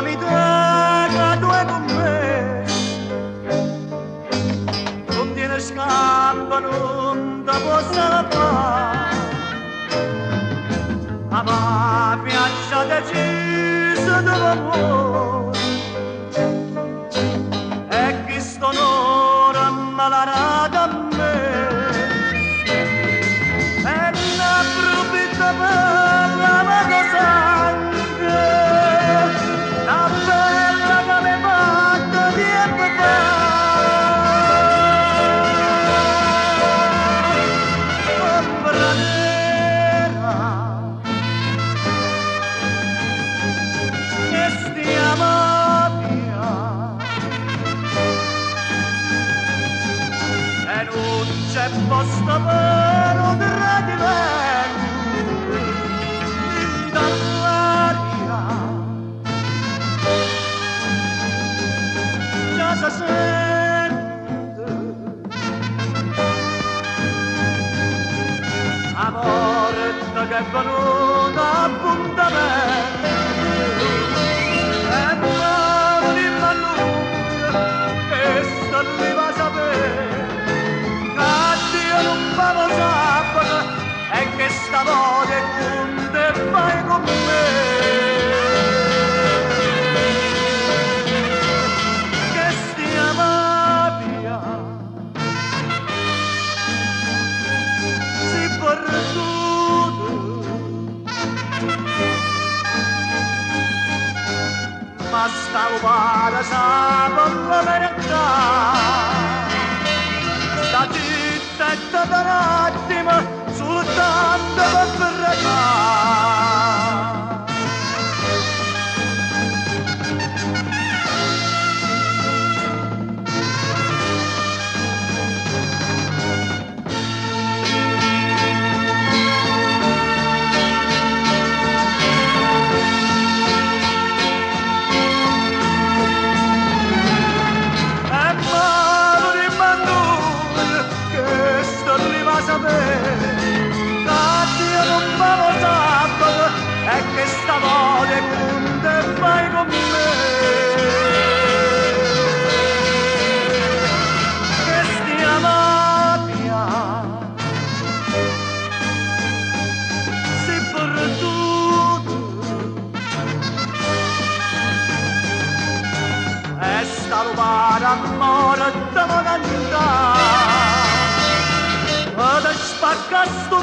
mi terra tu è con me, non tiene scampa, non ti possa fare. Ma piaccia deciso d'amore e chi sto onore malarata a me e ne approfitta per la mia sangue la bella che mi fatto tempo fa. C'è posto per un tradimento dall'aria, già si sente la morte che è venuta appuntamento e non mi annuncia che sta lì va a sapere non famo sabato e che stavolta con te fai con me, che stiamo via si perduto ma stavo para sabato la verità tetta da un attimo soltanto per recare. E che stavolta con te fai con me, che stiamo via si perduto e sta rubata amore da modalità ed spacca sto